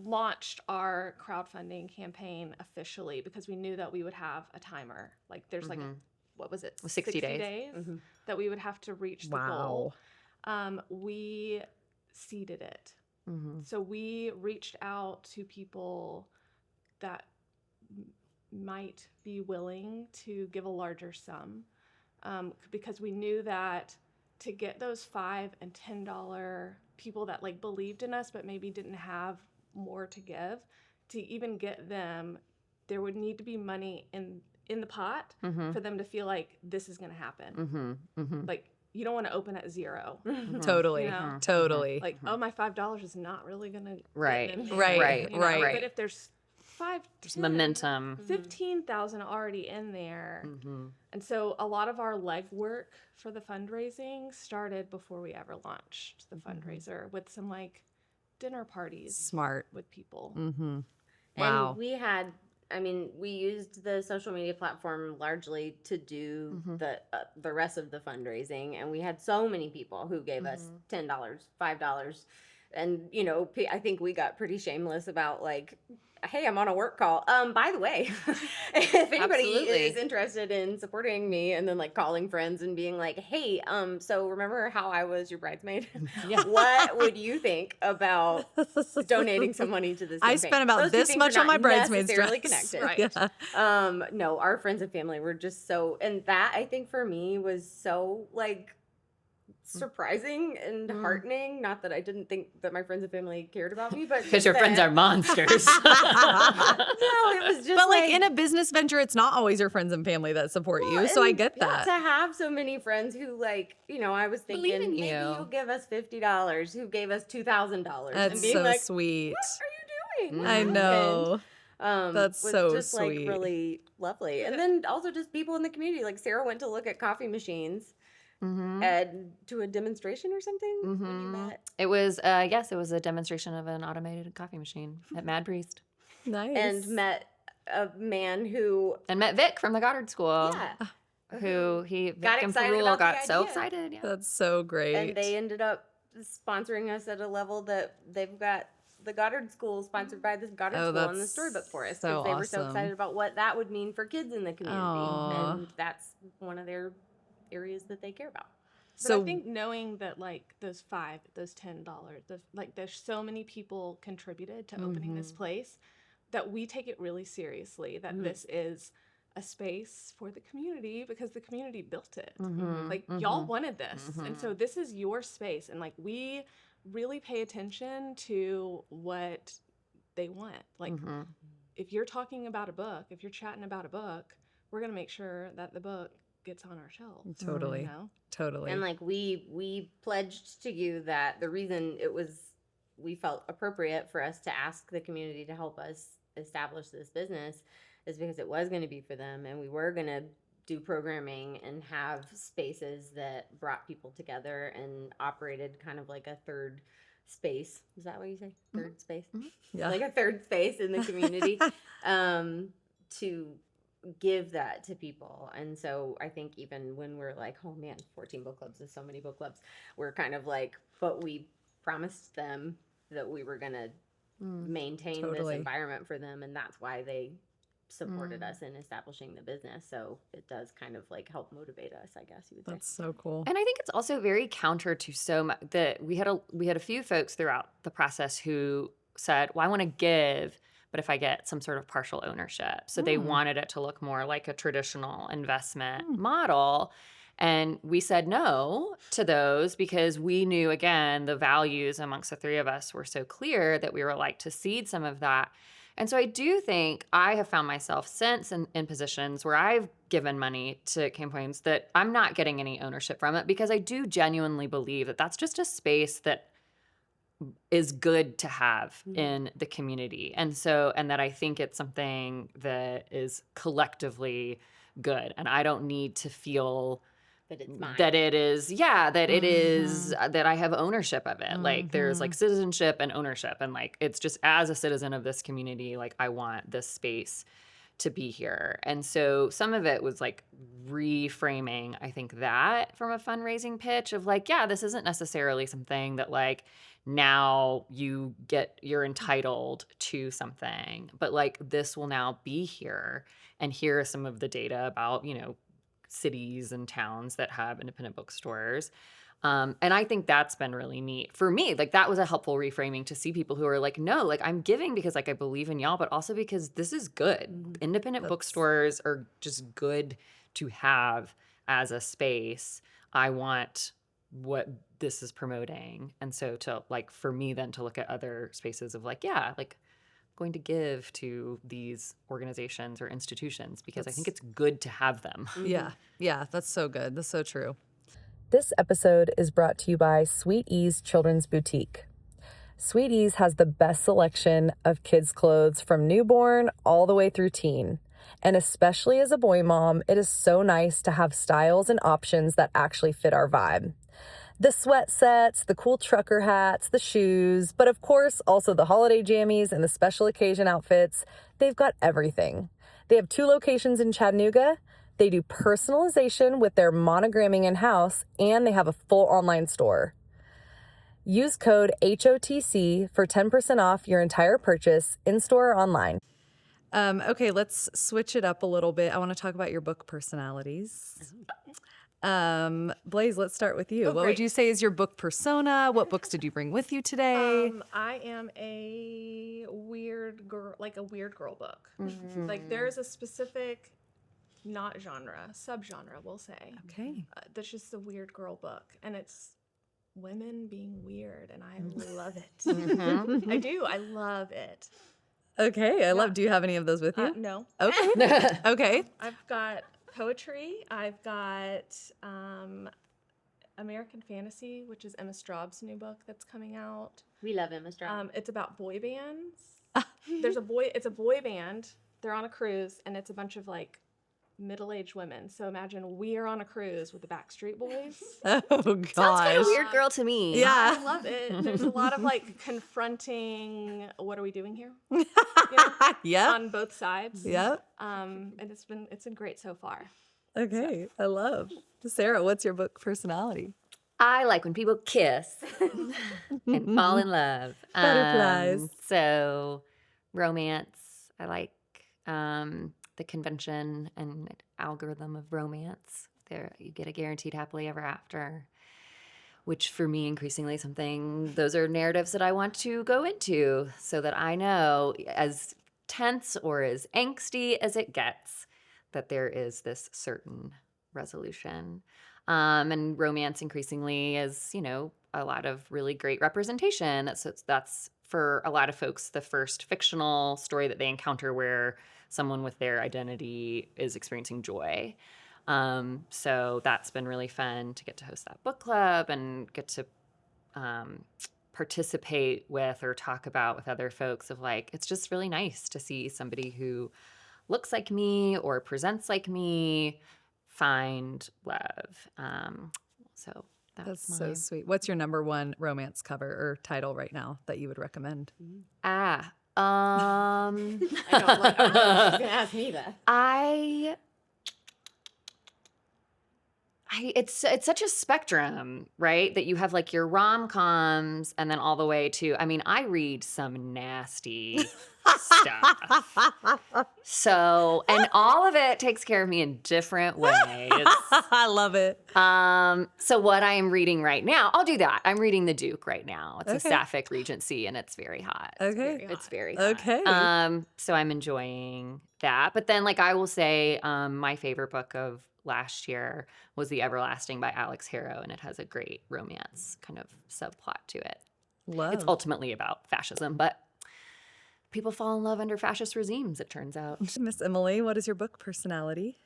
launched our crowdfunding campaign officially, because we knew that we would have a timer. Like there's like, what was it? 60 days. That we would have to reach the goal. We seeded it. So we reached out to people that might be willing to give a larger sum, because we knew that to get those $5 and $10 people that like believed in us but maybe didn't have more to give, to even get them, there would need to be money in the pot for them to feel like this is going to happen. Like you don't want to open at zero. Totally. You know? Totally. Like, oh, my $5 is not really gonna Right. get in there, Right. you know? Right. But if there's 5, There's 10, momentum. 15,000 already in there, and so a lot of our legwork for the fundraising started before we ever launched the fundraiser, with some like dinner parties Smart. with people. Mm-hmm. Wow. And we used the social media platform largely to do the rest of the fundraising, and we had so many people who gave us $10, $5, and I think we got pretty shameless about like, hey, I'm on a work call. By the way, if anybody Absolutely. is interested in supporting me, and then like calling friends and being like, hey, so remember how I was your bridesmaid? Yeah. What would you think about donating some money to this I campaign? spent about Those two this things much are on my not bridesmaid's necessarily dress. connected. Right. Yeah. No, our friends and family were just so, and that I think for me was so like surprising and heartening. Not that I didn't think that my friends and family cared about me, but Because your friends are monsters. no, it was just But like in a business venture, it's not always your friends and family that support you. So I and, get yeah, that. to have so many friends who like, I was thinking Believe in maybe you. you'll give us $50, who gave us $2,000, and That's being so like, sweet. what are you doing? I know. That's was so just sweet. like really lovely. And then also just people in the community. Like Sarah went to look at coffee machines and to a demonstration or something when you met. It was, yes, it was a demonstration of an automated coffee machine at Mad Priest. Nice. And met a man who And met Vic from the Goddard School. yeah, Who Vic got and excited Perul about the got so idea. excited. Yeah. That's so great. and they ended up sponsoring us at a level that they've got the Goddard School sponsored by the Goddard Oh, School on the that's storybook for us, so because they were so awesome. excited about what that would mean for kids in the community, Aw. and that's one of their areas that they care about. But So I think knowing that like those $5, those $10, like there's so many people contributed to opening this place, that we take it really seriously, that this is a space for the community, because the community built it. Like y'all wanted this. And so this is your space. And like we really pay attention to what they want. Like if you're talking about a book, if you're chatting about a book, we're going to make sure that the book gets on our shelves. Totally. You know? Totally. And like we pledged to you that the reason we felt appropriate for us to ask the community to help us establish this business is because it was going to be for them, and we were going to do programming and have spaces that brought people together and operated kind of like a third space. Is that what you say? Third space? Yeah. Like a third space in the community to give that to people. And so I think even when we're like, oh man, 14 book clubs is so many book clubs, we're kind of like, but we promised them that we were going to maintain Totally. this environment for them, and that's why they supported us in establishing the business. So it does kind of like help motivate us, I guess you would say. That's so cool. And I think it's also very counter to so much that we had a few folks throughout the process who said, well, I want to give, but if I get some sort of partial ownership. So they wanted it to look more like a traditional investment model. And we said no to those because we knew, again, the values amongst the three of us were so clear that we were like to cede some of that. And so I do think I have found myself since in positions where I've given money to campaigns that I'm not getting any ownership from it, because I do genuinely believe that that's just a space that is good to have in the community. And that I think it's something that is collectively good. And I don't need to feel But it's mine. that it is, that it is, that I have ownership of it. Like there's like citizenship and ownership. And like, it's just as a citizen of this community, like I want this space to be here. And so some of it was like reframing, I think, that from a fundraising pitch of like, yeah, this isn't necessarily something that like now you're entitled to something, but like this will now be here. And here are some of the data about, cities and towns that have independent bookstores. And I think that's been really neat for me. Like that was a helpful reframing to see people who are like, no, like I'm giving because like I believe in y'all, but also because this is good. Independent bookstores are just good to have as a space. I want what this is promoting. And so to like, for me then to look at other spaces of like, yeah, like going to give to these organizations or institutions because I think it's good to have them. Yeah. Yeah. That's so good. That's so true. This episode is brought to you by Sweet Ease Children's Boutique. Sweet Ease has the best selection of kids' clothes from newborn all the way through teen. And especially as a boy mom, it is so nice to have styles and options that actually fit our vibe. The sweat sets, the cool trucker hats, the shoes, but of course also the holiday jammies and the special occasion outfits. They've got everything. They have 2 locations in Chattanooga. They do personalization with their monogramming in-house, and they have a full online store. Use code HOTC for 10% off your entire purchase in-store or online. Okay, let's switch it up a little bit. I want to talk about your book personalities. Blaze, let's start with you. What would great. you say is your book persona? What books did you bring with you today? I am a weird girl, like a weird girl book. Like there's a specific, not genre, subgenre, we'll say. Okay. That's just a weird girl book, and it's women being weird, and I love it. I do. I love it. Okay, I love. Do you have any of those with you? No. Okay. Okay. I've got poetry. I've got American Fantasy, which is Emma Straub's new book that's coming out. We love Emma Straub. It's about boy bands. It's a boy band. They're on a cruise, and it's a bunch of like middle-aged women. So imagine we are on a cruise with the Backstreet Boys. Oh gosh. Sounds kind of weird girl to me. Yeah. I love it. There's a lot of like confronting, what are we doing here? Yep. On both sides. Yep. And it's been great so far. Okay. I love. Sarah, what's your book personality? I like when people kiss and fall in love. Butterflies. So romance. I like the convention and algorithm of romance. There, you get a guaranteed happily ever after, which for me increasingly something, those are narratives that I want to go into so that I know, as tense or as angsty as it gets, that there is this certain resolution. And romance increasingly is, a lot of really great representation. That's for a lot of folks the first fictional story that they encounter where someone with their identity is experiencing joy. So that's been really fun to get to host that book club and get to participate with or talk about with other folks of like, it's just really nice to see somebody who looks like me or presents like me find love. So That's so sweet. What's your number one romance cover or title right now that you would recommend? I don't know if she's gonna ask me that. It's such a spectrum, right? That you have like your rom-coms and then all the way to, I read some nasty stuff. So, and all of it takes care of me in different ways. I love it. So what I am reading right now, I'll do that. I'm reading The Duke right now. It's a Okay. Sapphic Regency and it's very hot. Okay. It's very hot. Okay. So I'm enjoying that. But then like I will say my favorite book of last year was The Everlasting by Alex Harrow, and it has a great romance kind of subplot to it. Love. It's ultimately about fascism, but people fall in love under fascist regimes, it turns out. Miss Emily, what is your book personality?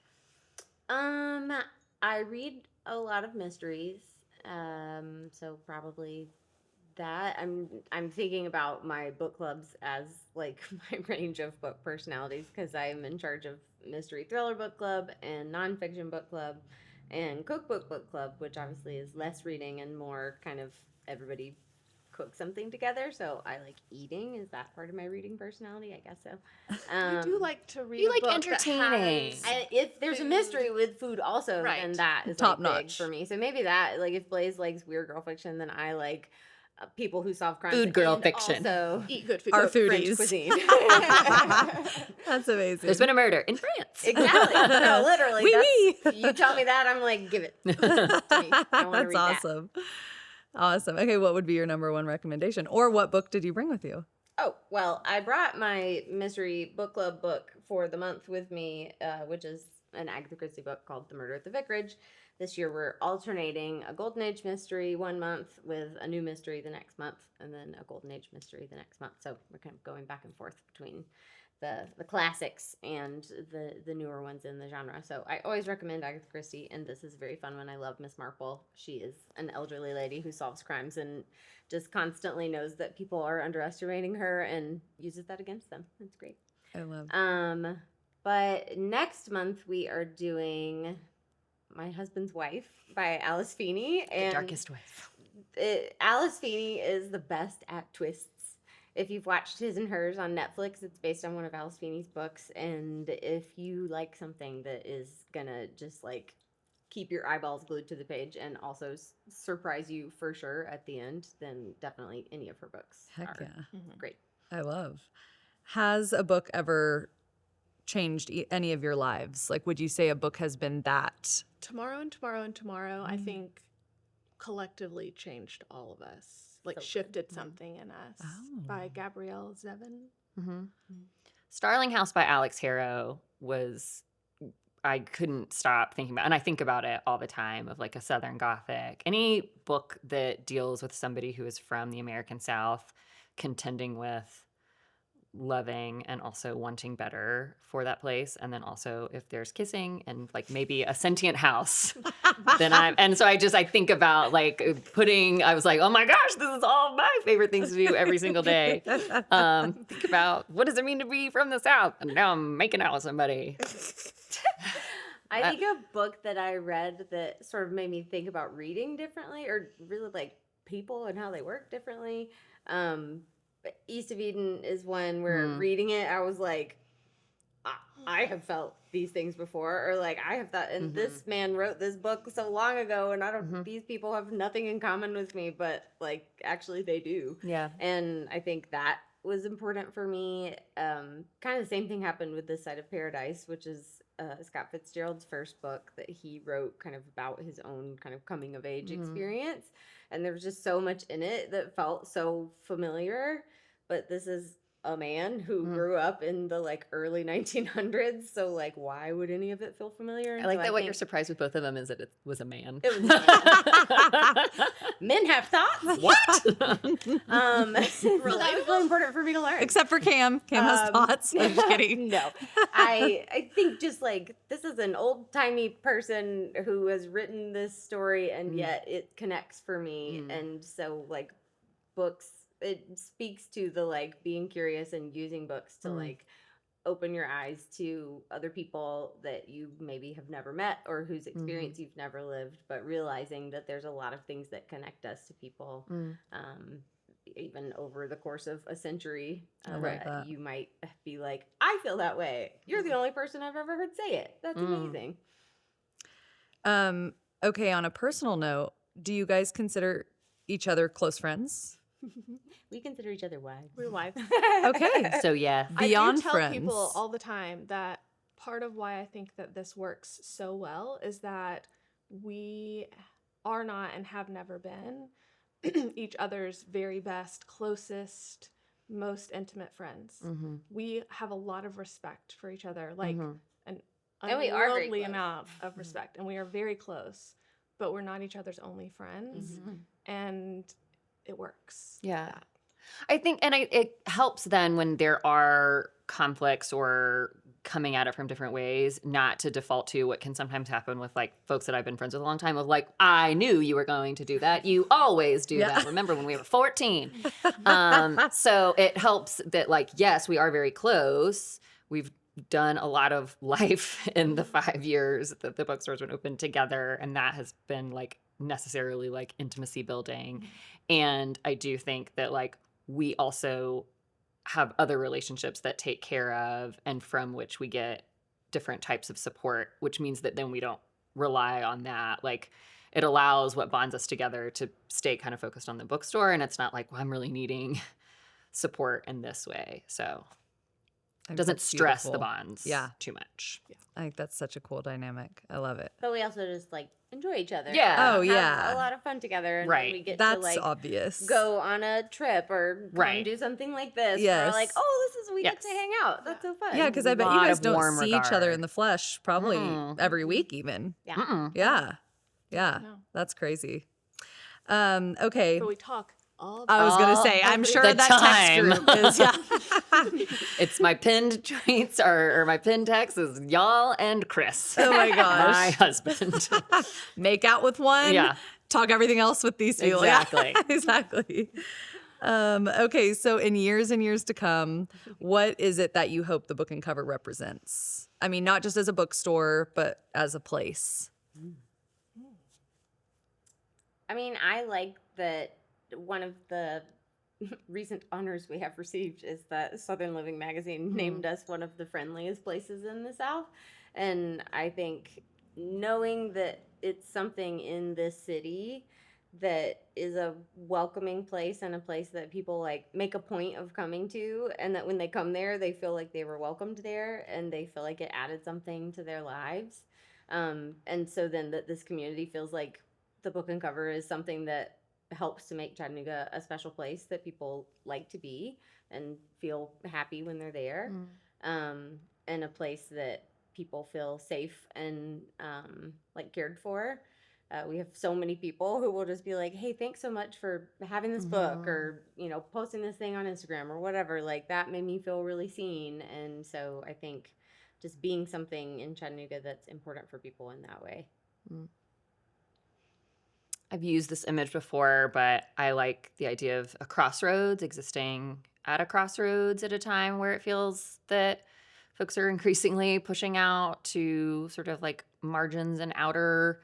I read a lot of mysteries, so probably that. I'm thinking about my book clubs as like my range of book personalities because I'm in charge of mystery thriller book club and nonfiction book club and cookbook book club, which obviously is less reading and more kind of everybody cook something together. So I like eating. Is that part of my reading personality? I guess so. You do like to read. You a like book entertaining. That has If there's a food. mystery with food also, Right. then that is Top like big notch. for me. So maybe that, like, if Blaze likes weird girl fiction, then I like people who solve crimes. Food girl and fiction. Also Eat good food. Our cook French foodies. cuisine. That's amazing. There's been a murder in France. Exactly. No, literally. Oui, That's, you tell me that, I'm like, give it to me. I want to That's read that. awesome. Awesome. Okay, what would be your number one recommendation? Or what book did you bring with you? Oh, well, I brought my mystery book club book for the month with me, which is an Agatha Christie book called The Murder at the Vicarage. This year we're alternating a Golden Age mystery one month with a new mystery the next month, and then a Golden Age mystery the next month. So we're kind of going back and forth between the classics and the newer ones in the genre. So I always recommend Agatha Christie, and this is a very fun one. I love Miss Marple. She is an elderly lady who solves crimes and just constantly knows that people are underestimating her and uses that against them. It's great. I love But next month we are doing My Husband's Wife by Alice Feeney. The And Darkest Wife. Alice Feeney is the best at twists. If you've watched His and Hers on Netflix, it's based on one of Alice Feeney's books. And if you like something that is gonna just like keep your eyeballs glued to the page and also surprise you for sure at the end, then definitely any of her books Heck are yeah. great. I love. Has a book ever changed any of your lives? Like, would you say a book has been that? Tomorrow and Tomorrow and Tomorrow, I think collectively changed all of us. Like So shifted something in us. Oh. By Gabrielle Zevin. Mm-hmm. Starling House by Alex Harrow was, I couldn't stop thinking about, and I think about it all the time, of like a Southern Gothic. Any book that deals with somebody who is from the American South contending with loving and also wanting better for that place, and then also if there's kissing and like maybe a sentient house, then I think about like I was like, oh my gosh, this is all my favorite things to do every single day. Think about what does it mean to be from the South, and now I'm making out with somebody. I think a book that I read that sort of made me think about reading differently, or really like people and how they work differently. But East of Eden is one where reading it, I was like, I have felt these things before, or like I have thought, and this man wrote this book so long ago, and I don't. These people have nothing in common with me, but like actually they do. Yeah. And I think that was important for me. Kind of the same thing happened with This Side of Paradise, which is Scott Fitzgerald's first book that he wrote kind of about his own kind of coming of age experience. And there was just so much in it that felt so familiar. But this is a man who grew up in the like early 1900s. So like, why would any of it feel familiar? I like that what you're surprised with both of them is that it was a man. It was a man. Men have thoughts. What? That was really important for me to learn. Except for Cam. Cam has thoughts. I'm just kidding. No, I think just like this is an old timey person who has written this story, and yet it connects for me. And so like books, it speaks to the like being curious and using books to like open your eyes to other people that you maybe have never met or whose experience you've never lived, but realizing that there's a lot of things that connect us to people. Even over the course of a century, you might be like, I feel that way. You're the only person I've ever heard say it. That's amazing. Okay, on a personal note, do you guys consider each other close friends? We consider each other wives. We're wives. Okay. So yeah. Beyond I do tell friends. people all the time that part of why I think that this works so well is that we are not and have never been each other's very best, closest, most intimate friends. We have a lot of respect for each other. Like, and And we are very unworldly close. amount of respect, and we are very close, but we're not each other's only friends, and it works. like Yeah. that. I think, and it helps then when there are conflicts or coming at it from different ways, not to default to what can sometimes happen with like folks that I've been friends with a long time of like, I knew you were going to do that. You always do that. Remember when we were 14? So it helps that like, yes, we are very close. We've done a lot of life in the 5 years that the bookstore's been open together. And that has been like necessarily like intimacy building. And I do think that like, we also have other relationships that take care of and from which we get different types of support, which means that then we don't rely on that. Like it allows what bonds us together to stay kind of focused on the bookstore. And it's not like, well, I'm really needing support in this way. So I it think doesn't that's stress the beautiful. bonds too much. I think that's such a cool dynamic. I love it. But we also just like enjoy each other. Yeah. Oh, Have yeah. a lot of fun together. And Right. then we get That's to like obvious. go on a trip or come Right. do something like this. Yes. We're like, oh, we get to Yes. hang out. That's so fun. Yeah, because I bet you lot guys of don't warm see each other regard. in the flesh probably Mm-mm. every week even. Yeah. Mm-mm. Yeah. Yeah. No. That's crazy. Okay. But we talk all I was gonna say, I'm sure the that time. text group is It's my pinned tweets or my pinned text is y'all and Chris. Oh my My gosh. husband. Make out with one. Yeah. Talk everything else with these people. Yeah, Exactly. exactly. Okay, so in years and years to come, what is it that you hope the book and cover represents? I mean, not just as a bookstore, but as a place. I mean, I like that one of the recent honors we have received is that Southern Living magazine named us one of the friendliest places in the South. And I think knowing that it's something in this city that is a welcoming place and a place that people like make a point of coming to, and that when they come there, they feel like they were welcomed there and they feel like it added something to their lives. And so then that this community feels like the book and cover is something that helps to make Chattanooga a special place that people like to be and feel happy when they're there, and a place that people feel safe and like cared for. We have so many people who will just be like, hey, thanks so much for having this book, or, you know, posting this thing on Instagram or whatever. Like that made me feel really seen. And so I think just being something in Chattanooga that's important for people in that way. I've used this image before, but I like the idea of a crossroads, existing at a crossroads at a time where it feels that folks are increasingly pushing out to sort of like margins and outer,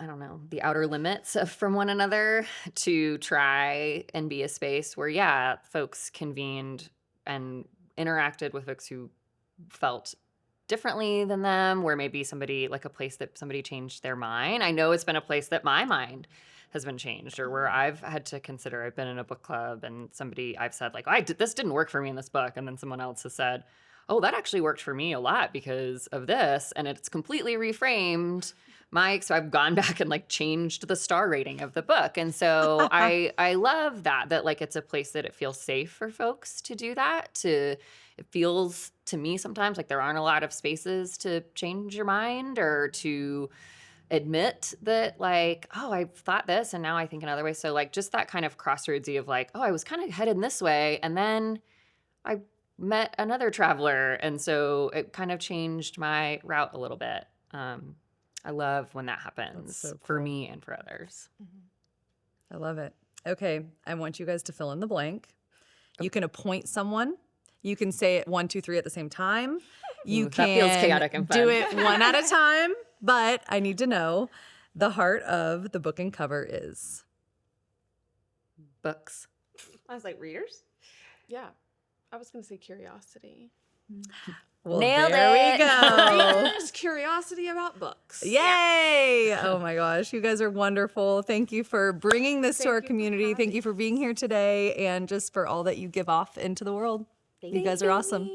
I don't know, the outer limits from one another to try and be a space where, yeah, folks convened and interacted with folks who felt differently than them, where maybe somebody, like a place that somebody changed their mind. I know it's been a place that my mind has been changed, or where I've had to consider, I've been in a book club and I've said like, this didn't work for me in this book. And then someone else has said, oh, that actually worked for me a lot because of this. And it's completely reframed so I've gone back and like changed the star rating of the book. And so I love that like it's a place that it feels safe for folks to do that. It feels to me sometimes like there aren't a lot of spaces to change your mind or to admit that like, oh, I thought this and now I think another way. So like just that kind of crossroadsy of like, oh, I was kind of headed this way and then I met another traveler. And so it kind of changed my route a little bit. I love when that happens so for cool. me and for others. I love it. Okay, I want you guys to fill in the blank. You can appoint someone. You can say it 1, 2, 3 at the same time. You Ooh, can that feels chaotic and do fun. it one at a time. But I need to know the heart of the book and cover is. Books. I was like, readers? Yeah. I was going to say curiosity. Well, Nailed there we it. go. Readers' curiosity about books. Yay! Oh my gosh, you guys are wonderful. Thank you for bringing this to our Thank you for community. Thank you having for being here today and just for all that you give off into the world. You guys are awesome.